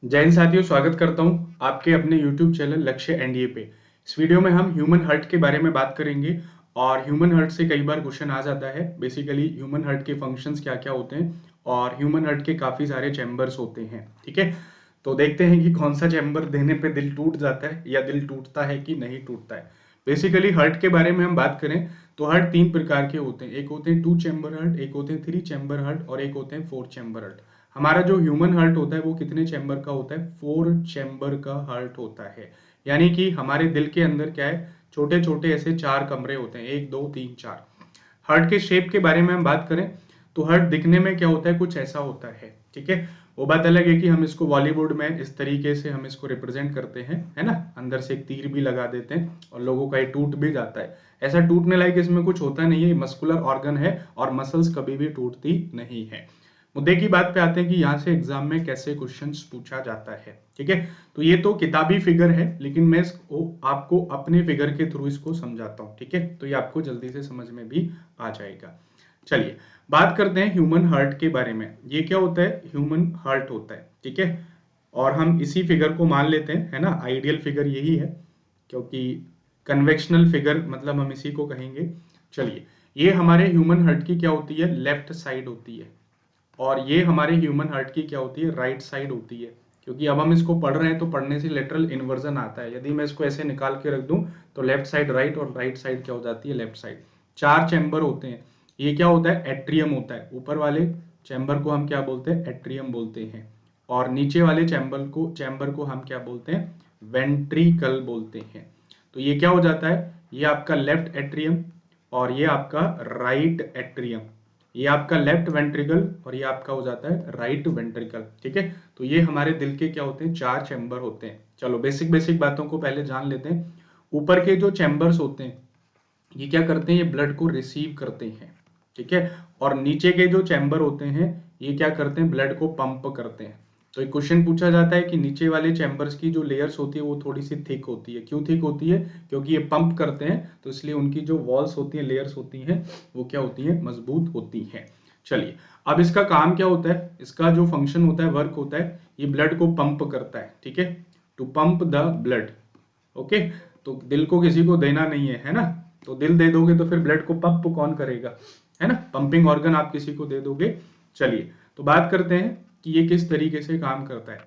जय हिंद साथियों, स्वागत करता हूं आपके अपने YouTube चैनल लक्ष्य एनडीए पे। इस वीडियो में हम ह्यूमन हार्ट के बारे में बात करेंगे और ह्यूमन हार्ट से कई बार क्वेश्चन आ जाता है। बेसिकली ह्यूमन हार्ट के फंक्शंस क्या क्या होते हैं और ह्यूमन हार्ट के काफ़ी सारे चैम्बर्स होते हैं। ठीक है, तो देखते हैं कि कौन सा चैम्बर देने पे दिल टूट जाता है या दिल टूटता है कि नहीं टूटता है। बेसिकली हार्ट के बारे में हम बात करें तो हार्ट तीन प्रकार के होते हैं। एक होते हैं 2 चैम्बर हार्ट, एक होते हैं 3 चैम्बर हार्ट और एक होते हैं 4 चैम्बर हार्ट। हमारा जो ह्यूमन हार्ट होता है वो कितने चैम्बर का होता है? 4 चैम्बर का हार्ट होता है। यानी कि हमारे दिल के अंदर क्या है, छोटे छोटे ऐसे 4 कमरे होते हैं, 1 2 3 4। हार्ट के शेप के बारे में हम बात करें तो हार्ट दिखने में क्या होता है, कुछ ऐसा होता है। ठीक है, वो बात अलग है कि हम इसको बॉलीवुड में इस तरीके से हम इसको रिप्रेजेंट करते हैं, है ना, अंदर से एक तीर भी लगा देते हैं और लोगों का ये टूट भी जाता है। ऐसा टूटने लायक इसमें कुछ होता नहीं है, मस्कुलर ऑर्गन है और मसल्स कभी भी टूटती नहीं है। मुद्दे की बात पे आते हैं कि यहाँ से एग्जाम में कैसे क्वेश्चंस पूछा जाता है। ठीक है, तो ये तो किताबी फिगर है, लेकिन मैं इसको आपको अपने फिगर के थ्रू इसको समझाता हूँ। ठीक है, तो ये आपको जल्दी से समझ में भी आ जाएगा। चलिए बात करते हैं ह्यूमन हार्ट के बारे में। ये क्या होता है? ह्यूमन हार्ट होता है। ठीक है, और हम इसी फिगर को मान लेते हैं, है ना, आइडियल फिगर यही है, क्योंकि कन्वेक्शनल फिगर मतलब हम इसी को कहेंगे। चलिए, ये हमारे ह्यूमन हार्ट की क्या होती है? लेफ्ट साइड होती है। और ये हमारे ह्यूमन हार्ट की क्या होती है? राइट साइड होती है। क्योंकि अब हम इसको पढ़ रहे हैं तो पढ़ने से लेटरल इन्वर्जन आता है। यदि मैं इसको ऐसे निकाल के रख दूं तो लेफ्ट साइड राइट और राइट साइड क्या हो जाती है? Left side. 4 चैम्बर होते हैं। ये क्या होता है? एट्रियम होता है। ऊपर वाले चैम्बर को हम क्या बोलते हैं? एट्रियम बोलते हैं। और नीचे वाले चैम्बर को हम क्या बोलते हैं? वेंट्रिकल बोलते हैं। तो ये क्या हो जाता है? ये आपका लेफ्ट एट्रियम और ये आपका राइट एट्रियम। ये आपका लेफ्ट वेंट्रिकल और ये आपका हो जाता है राइट वेंट्रिकल। ठीक है, तो ये हमारे दिल के क्या होते हैं? 4 चैम्बर होते हैं। चलो बेसिक बेसिक बातों को पहले जान लेते हैं। ऊपर के जो चैम्बर्स होते हैं ये क्या करते हैं? ये ब्लड को रिसीव करते हैं। ठीक है, और नीचे के जो चैम्बर होते हैं ये क्या करते हैं? ब्लड को पंप करते हैं। तो एक क्वेश्चन पूछा जाता है कि नीचे वाले चैम्बर्स की जो लेयर्स होती है वो थोड़ी सी थिक होती है। क्यों थिक होती है? क्योंकि ये पंप करते हैं, तो इसलिए उनकी जो वॉल्स होती है, लेयर्स होती हैं, वो क्या होती है? मजबूत होती हैं। चलिए, अब इसका काम क्या होता है? इसका जो फंक्शन होता है, वर्क होता है, ये ब्लड को पंप करता है। ठीक है, to pump the blood. Okay, तो दिल को किसी को देना नहीं है, है ना, तो दिल दे दोगे तो फिर ब्लड को पंप कौन करेगा? है ना, पंपिंग ऑर्गन आप किसी को दे दोगे। चलिए, तो बात करते हैं कि ये किस तरीके से काम करता है।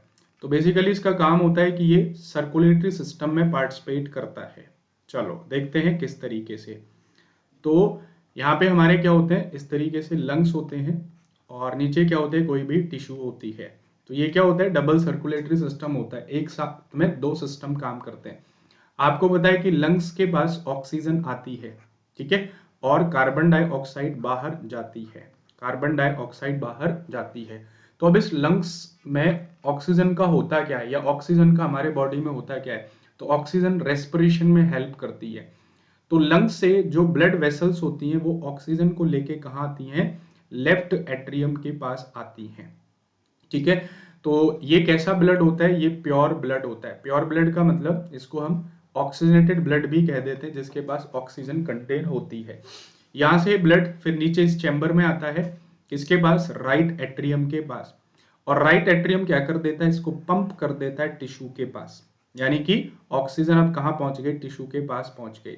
तो बेसिकली इसका काम होता है कि ये सर्कुलेटरी सिस्टम में पार्टिसिपेट करता है। चलो देखते हैं किस तरीके से। तो यहाँ पे हमारे क्या होते हैं? इस तरीके से लंग्स होते हैं और नीचे क्या होते हैं? कोई भी टिश्यू होती है। तो ये क्या होता है? डबल सर्कुलेटरी सिस्टम होता है, एक साथ में 2 सिस्टम काम करते हैं। आपको पता है कि लंग्स के पास ऑक्सीजन आती है, ठीक है, और कार्बन डाइऑक्साइड बाहर जाती है। कार्बन डाइऑक्साइड बाहर जाती है। तो अब इस लंग्स में ऑक्सीजन का होता क्या है, या ऑक्सीजन का हमारे बॉडी में होता क्या है? तो ऑक्सीजन रेस्पिरेशन में हेल्प करती है। तो लंग्स से जो ब्लड वेसल्स होती हैं वो ऑक्सीजन को लेके कहाँ आती हैं? लेफ्ट एट्रियम के पास आती हैं। ठीक है, तो ये कैसा ब्लड होता है? ये प्योर ब्लड होता है। प्योर ब्लड का मतलब इसको हम ऑक्सीजनेटेड ब्लड भी कह देते हैं, जिसके पास ऑक्सीजन कंटेन होती है। यहाँ से ब्लड फिर नीचे इस चैम्बर में आता है, किसके पास? राइट एट्रियम के पास। और राइट एट्रियम क्या कर देता है? इसको पंप कर देता है टिश्यू के पास। यानी कि ऑक्सीजन अब कहाँ पहुंच गई? टिश्यू के पास पहुंच गई।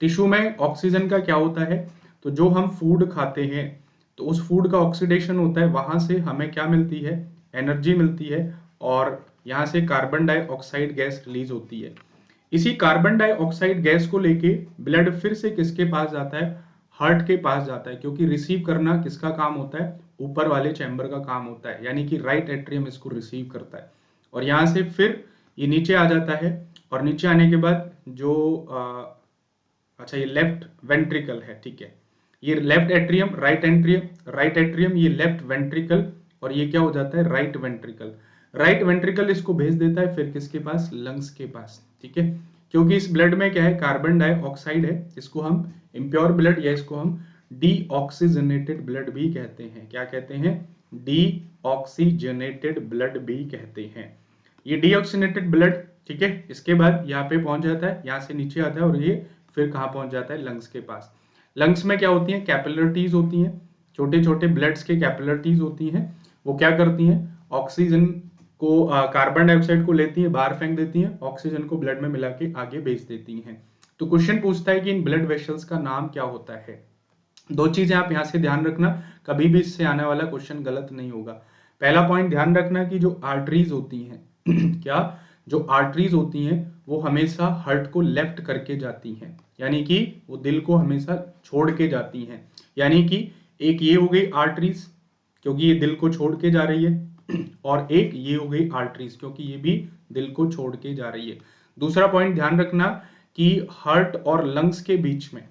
टिश्यू में ऑक्सीजन का क्या होता है? तो जो हम फूड खाते हैं तो उस फूड का ऑक्सीडेशन होता है, वहां से हमें क्या मिलती है? एनर्जी मिलती है। और यहाँ से कार्बन डाइऑक्साइड गैस रिलीज होती है। इसी कार्बन डाइऑक्साइड गैस को लेके ब्लड फिर से किसके पास जाता है? हार्ट के पास जाता है, क्योंकि रिसीव करना किसका काम होता है? ऊपर वाले चैम्बर का काम होता है, यानी कि राइट एट्रियम इसको रिसीव करता है। और यहाँ से फिर ये नीचे आ जाता है, और नीचे आने के बाद जो अच्छा, ये लेफ्ट वेंट्रिकल है। ठीक है, ये लेफ्ट एट्रियम, राइट एट्रियम, ये लेफ्ट वेंट्रिकल, और ये क्या हो जाता है? Right ventricle. राइट वेंट्रिकल इसको भेज देता है फिर किसके पास? लंग्स के पास। ठीक है, क्योंकि इस ब्लड में क्या है? कार्बन डाइऑक्साइड है। इसको हम इम्प्योर ब्लड या इसको हम डीऑक्सीजनेटेड ब्लड भी कहते हैं। क्या कहते हैं? डीऑक्सीजनेटेड ब्लड भी कहते हैं। ये डीऑक्सीजनेटेड ब्लड, ठीक है, इसके बाद यहाँ पे पहुंच जाता है, यहाँ से नीचे आता है और ये फिर कहाँ पहुंच जाता है? लंग्स के पास। लंग्स में क्या होती हैं? कैपिलरिटीज होती हैं, छोटे छोटे ब्लड्स के कैपिलरिटीज होती हैं। वो क्या करती हैं? ऑक्सीजन को कार्बन डाइऑक्साइड को लेती हैं, बाहर फेंक देती हैं, ऑक्सीजन को ब्लड में मिला के आगे भेज देती हैं। तो क्वेश्चन पूछता है कि इन ब्लड वेसल्स का नाम क्या होता है। दो चीजें आप यहां से ध्यान रखना, कभी भी इससे आने वाला क्वेश्चन गलत नहीं होगा। पहला पॉइंट ध्यान रखना कि जो आर्टरीज होती हैं क्या, जो आर्टरीज होती हैं वो हमेशा हार्ट को लेफ्ट करके जाती हैं, यानी कि वो दिल को हमेशा छोड़ के जाती हैं। यानी कि एक ये हो गई आर्टरीज क्योंकि ये दिल को छोड़ के जा रही है और एक ये हो गई आर्टरीज क्योंकि ये भी दिल को छोड़ के जा रही है। दूसरा पॉइंट ध्यान रखना कि हार्ट और लंग्स के बीच में,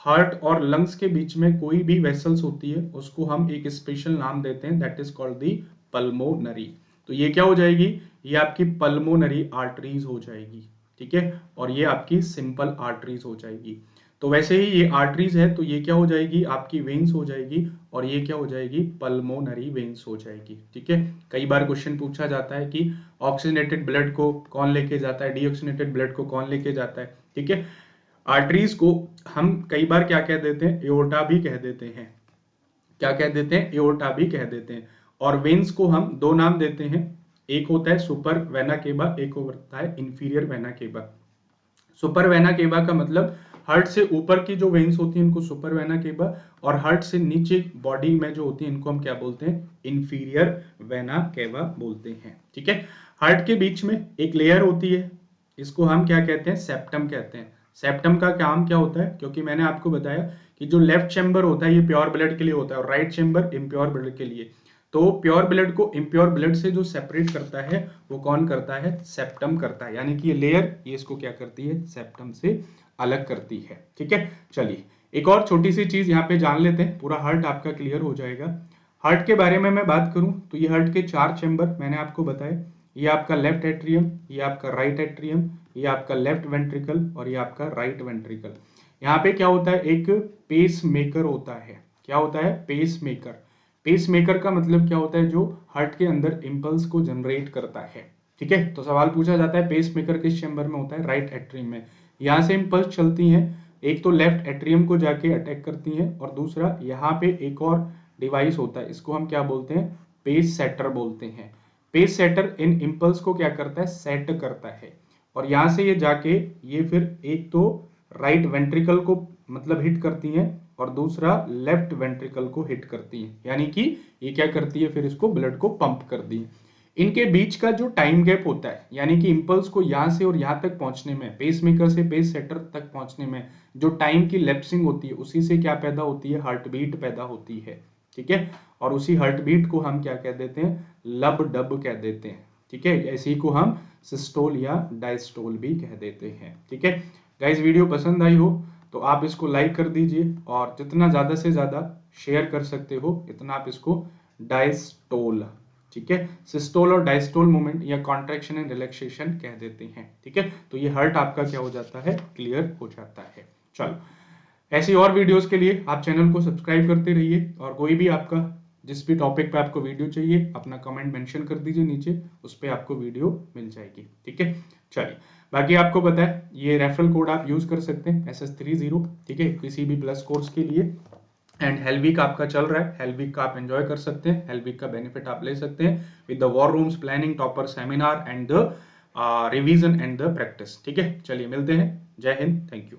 हार्ट और लंग्स के बीच में कोई भी वेसल्स होती है उसको हम एक स्पेशल नाम देते हैं, that is called the pulmonary. तो ये क्या हो जाएगी, ये आपकी पल्मोनरी आर्टरीज हो जाएगी, ठीक है, और ये आपकी सिंपल आर्टरीज हो जाएगी। तो वैसे ही ये आर्टरीज है तो ये क्या हो जाएगी, आपकी वेन्स हो जाएगी, और ये क्या हो जाएगी, पल्मोनरी वेन्स हो जाएगी, ठीक है। कई बार क्वेश्चन पूछा जाता है कि ऑक्सीजनेटेड ब्लड को कौन लेके जाता है, डीऑक्सीजनेटेड ब्लड को कौन लेके जाता है, ठीक है। आर्टरीज को हम कई बार क्या कह देते हैं, एओर्टा भी कह देते हैं, क्या कह देते हैं, एओर्टा भी कह देते हैं। और वेन्स को हम दो नाम देते हैं, एक होता है सुपर वेना केवा, एक होता है inferior vena cava. Super vena cava का मतलब हार्ट से ऊपर की जो वेन्स होती हैं इनको सुपर वेना केवा, और हार्ट से नीचे बॉडी में जो होती है इनको हम क्या बोलते हैं, इंफीरियर वेना केवा बोलते हैं, ठीक है। हार्ट के बीच में एक लेयर होती है, इसको हम क्या कहते हैं, सेप्टम कहते हैं। सेप्टम का काम क्या होता है, क्योंकि मैंने आपको बताया कि जो लेफ्ट चैम्बर होता है ये प्योर ब्लड के लिए होता है और राइट चैम्बर इम्प्योर ब्लड के लिए। तो प्योर ब्लड को इम्प्योर ब्लड से जो सेपरेट करता है वो कौन करता है, सेप्टम करता है, यानी कि ये लेयर ये इसको क्या करती है, सेप्टम से अलग करती है, ठीक है। चलिए एक और छोटी सी चीज यहाँ पे जान लेते हैं, पूरा हार्ट आपका क्लियर हो जाएगा। हार्ट के बारे में मैं बात करूं तो ये हार्ट के 4 चैम्बर मैंने आपको बताए, ये आपका लेफ्ट एट्रियम, ये आपका राइट एट्रियम, ये आपका लेफ्ट वेंट्रिकल और ये आपका राइट वेंट्रिकल। यहाँ पे क्या होता है, एक पेस मेकर होता है, क्या होता है, पेस मेकर। पेस मेकर का मतलब क्या होता है, जो हार्ट के अंदर इंपल्स को जनरेट करता है, ठीक है। तो सवाल पूछा जाता है पेस मेकर किस चैम्बर में होता है, राइट एट्रियम में। यहाँ से इंपल्स चलती हैं, एक तो लेफ्ट एट्रियम को जाके अटैक करती हैं और दूसरा यहाँ पे एक और डिवाइस होता है, इसको हम क्या बोलते हैं, पेस सेटर बोलते हैं। पेस सेटर इन इंपल्स को क्या करता है, सेट करता है, और यहां से ये जाके ये फिर एक तो राइट वेंट्रिकल को मतलब हिट करती हैं और दूसरा लेफ्ट वेंट्रिकल को हिट करती हैं, यानी कि ये क्या करती है, फिर इसको ब्लड को पंप कर दी। इनके बीच का जो टाइम गैप होता है, यानी कि इंपल्स को यहां से और यहां तक पहुंचने में, पेस मेकर से पेस सेटर तक पहुंचने में जो टाइम की लैप्सिंग होती है उसी से क्या पैदा होती है, हार्ट बीट पैदा होती है, ठीक है। और उसी हार्ट बीट को हम क्या कह देते हैं, लब डब कह देते हैं, ठीक है। इसी को हम सिस्टोल या डायस्टोल भी कह देते हैं, ठीक है। गाइस वीडियो पसंद आई हो तो आप इसको लाइक कर दीजिए और जितना ज्यादा से ज्यादा शेयर कर सकते हो इतना आप इसको डायस्टोल, ठीक है, सिस्टोल और डायस्टोल मूवमेंट या कॉन्ट्रैक्शन एंड रिलैक्सेशन कह देते हैं, ठीक है। तो ये हार्ट आपका क्या हो जाता है, क्लियर हो जाता है। चलो ऐसी और वीडियोस के लिए आप चैनल को सब्सक्राइब करते रहिए, और कोई भी आपका जिस भी टॉपिक पे आपको वीडियो चाहिए अपना कमेंट मेंशन कर दीजिए नीचे, उस पर आपको वीडियो मिल जाएगी, ठीक है। चलिए बाकी आपको पता है ये रेफरल कोड आप यूज कर सकते हैं SS30, ठीक है, किसी भी प्लस कोर्स के लिए। एंड हेल्विक आपका चल रहा है, हेल्विक का आप एंजॉय कर सकते हैं, हेल्विक का बेनिफिट आप ले सकते हैं with the war rooms planning topper seminar and the revision and the practice, ठीक है। चलिए मिलते हैं, जय हिंद, थैंक यू।